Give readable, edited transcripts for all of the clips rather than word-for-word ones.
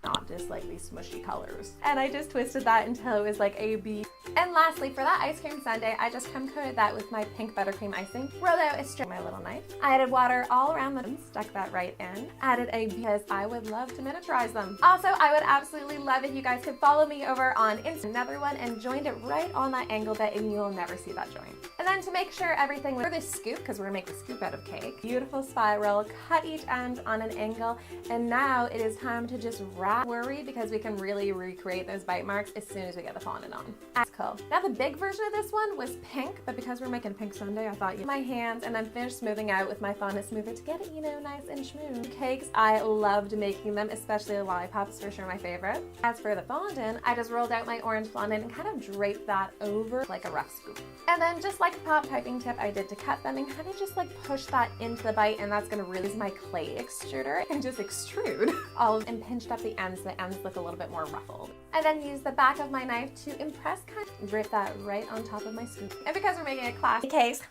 not just like these smushy colors. And I just twisted that until it was like a B. And lastly, for that ice cream sundae, I just crumb coated that with my pink buttercream icing. Rolled out a strip with my little knife. I added water all around them, stuck that right in. Added a because I would love to miniaturize them. Also, I would absolutely love if you guys could follow me over on Instagram, another one, and joined it right on that angle bit, and you'll never see that joint. And then to make sure everything for this scoop, because we're gonna make the scoop out of cake, beautiful spiral, cut each end on an angle, and now it is time to just wrap. Worry, because we can really recreate those bite marks as soon as we get the fondant on. That's cool. Now the big version of this one was pink, but because we're making pink sundae, I thought my hands and then finish smoothing out with my fondant smoother to get it, you know, nice and smooth. Cakes, I loved making them, especially the lollipops, for sure my favorite. As for the fondant, I just rolled out my orange fondant and kind of draped that over like a rough scoop. And then just like the pop piping tip I did to cut them, and kind of just like push that into the bite, and that's gonna really use my clay extruder and just extrude all of and pinched up the ends so the ends look a little bit more ruffled. And then use the back of my knife to impress, kind of drape that right on top of my scoop. And because we're making a classic case,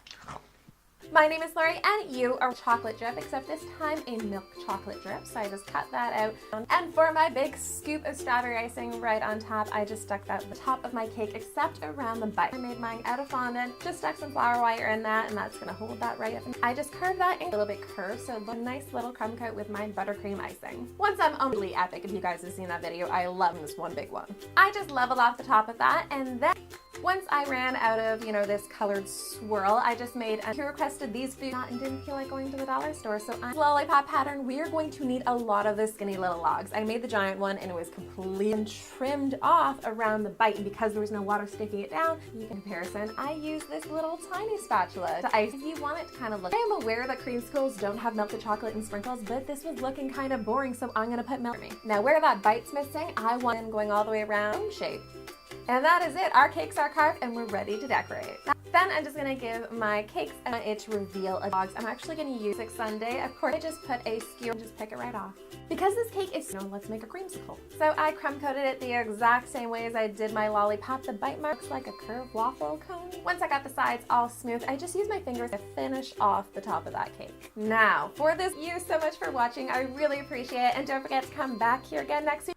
my name is Lori, and you are chocolate drip, except this time a milk chocolate drip. So I just cut that out. And for my big scoop of strawberry icing right on top, I just stuck that at the top of my cake, except around the bite. I made mine out of fondant, just stuck some flour wire in that, and that's gonna hold that right up. I just carved that in a little bit curved, so a nice little crumb coat with my buttercream icing. Once I'm really epic, if you guys have seen that video, I love this one big one. I just leveled off the top of that, and then once I ran out of, you know, this colored swirl, I just made he requested these food and didn't feel like going to the dollar store. So lollipop pattern, we are going to need a lot of the skinny little logs. I made the giant one and it was completely trimmed off around the bite, and because there was no water sticking it down, in comparison, I used this little tiny spatula to ice if you want it to kind of look. I am aware that creamsicles don't have melted chocolate and sprinkles, but this was looking kind of boring, so I'm gonna put milk in me. Now where that bite's missing, I want them going all the way around shape. And that is it. Our cakes are carved and we're ready to decorate. Then I'm just gonna give my cakes its reveal of dogs. I'm actually gonna use a sundae. Of course, I just put a skewer and just pick it right off. Because this cake is, let's make a creamsicle. So I crumb coated it the exact same way as I did my lollipop. The bite marks like a curved waffle cone. Once I got the sides all smooth, I just used my fingers to finish off the top of that cake. Now, for this, thank you so much for watching. I really appreciate it. And don't forget to come back here again next week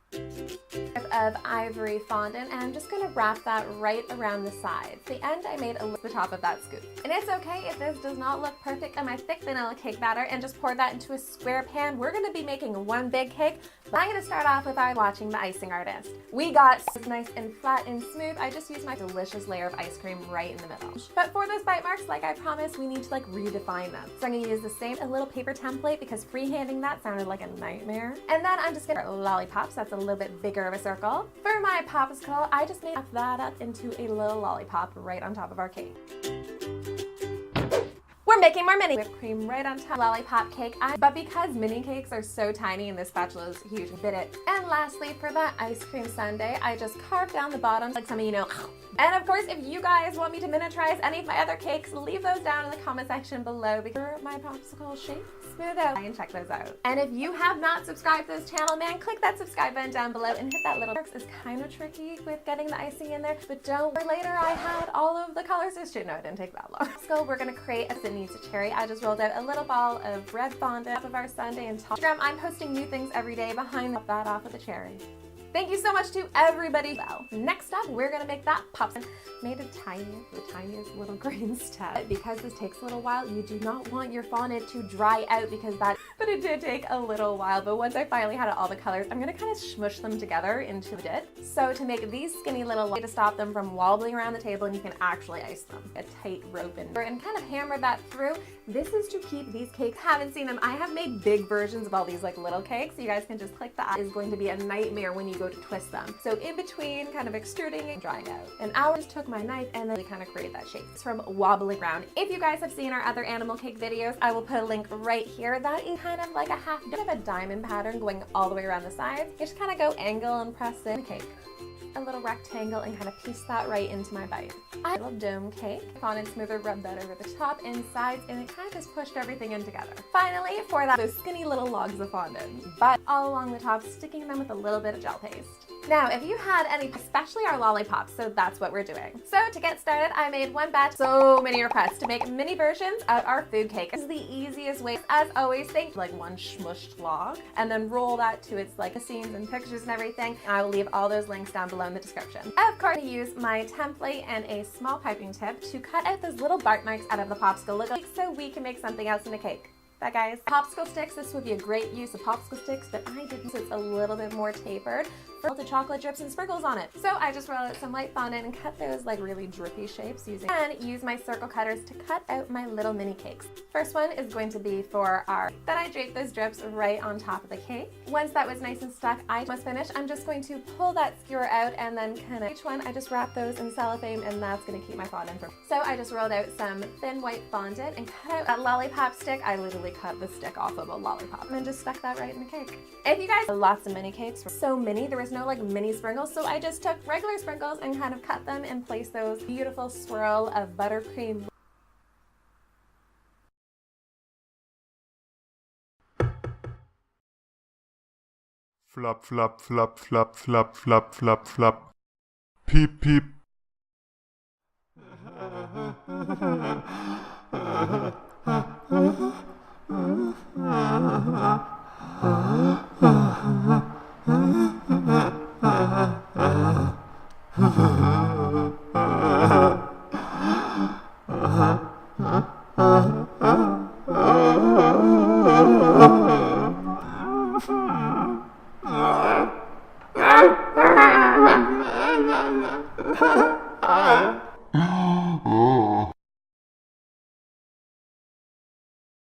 of ivory fondant, and I'm just going to wrap that right around the sides. The end I made the top of that scoop. And it's okay if this does not look perfect on my thick vanilla cake batter, and just pour that into a square pan. We're going to be making one big cake, but I'm going to start off with watching the icing artist. We got nice and flat and smooth. I just used my delicious layer of ice cream right in the middle. But for those bite marks, like I promised, we need to like redefine them. So I'm going to use the same little paper template, because freehanding that sounded like a nightmare. And then I'm just going to lollipops. That's a little bit bigger of a circle. For my popsicle, I just made that up into a little lollipop right on top of our cake. We're making more mini whipped cream right on top lollipop cake. But because mini cakes are so tiny and this spatula is huge, bit it. And lastly, for that ice cream sundae, I just carved down the bottom like some of you know. And of course, if you guys want me to miniaturize any of my other cakes, leave those down in the comment section below, because my popsicle shape, smooth out, and check those out. And if you have not subscribed to this channel, man, click that subscribe button down below and hit that little bell. It's kind of tricky with getting the icing in there, but don't worry, later I had all of the colors. No, it didn't take that long. So we're gonna create a that needs a cherry. I just rolled out a little ball of red fondant off of our sundae and top. I'm posting new things every day behind that off of the cherry. Thank you so much to everybody. Well, next up, we're gonna make that pop. Made the tiniest little green step. Because this takes a little while, you do not want your fondant to dry out, because but it did take a little while. But once I finally had all the colors, I'm gonna kind of smush them together into a dip. So to make these skinny little to stop them from wobbling around the table, and you can actually ice them. A tight rope and kind of hammer that through. This is to keep these cakes. Haven't seen them. I have made big versions of all these like little cakes. So you guys can just click that. It's going to be a nightmare when you go to twist them. So in between kind of extruding and drying out. And I just took my knife and then really kind of create that shape. It's from wobbling around. If you guys have seen our other animal cake videos, I will put a link right here. That is kind of like a bit of a diamond pattern going all the way around the sides. You just kind of go angle and press in the cake. A little rectangle and kind of piece that right into my bite. I love dome cake. Fondant smoother, rub that over the top and sides, and it kind of just pushed everything in together. Finally, for that, those skinny little logs of fondant, but all along the top, sticking them with a little bit of gel paste. Now, if you had any, especially our lollipops, so that's what we're doing. So to get started, I made one batch, so many requests to make mini versions of our food cake. This is the easiest way. As always, think like one smushed log and then roll that to its like scenes and pictures and everything. I will leave all those links down below in the description. Of course, I use my template and a small piping tip to cut out those little bark marks out of the popsicle so we can make something else in a cake. That, guys. Popsicle sticks, this would be a great use of popsicle sticks, but I didn't, so it's a little bit more tapered for melted chocolate drips and sprinkles on it. So I just rolled out some white fondant and cut those like really drippy shapes and use my circle cutters to cut out my little mini cakes. First one is going to be for our, then I drape those drips right on top of the cake. Once that was nice and stuck, I was finished. I'm just going to pull that skewer out and then kind of each one, I just wrap those in cellophane and that's going to keep my fondant from. So I just rolled out some thin white fondant and cut out that lollipop stick. I literally cut the stick off of a lollipop and just stuck that right in the cake. If you guys, lots of mini cakes, so many, there was no like mini sprinkles, so I just took regular sprinkles and kind of cut them and placed those beautiful swirl of buttercream. Flop, flop, flop, flop, flop, flop, flop, flop. Peep, peep.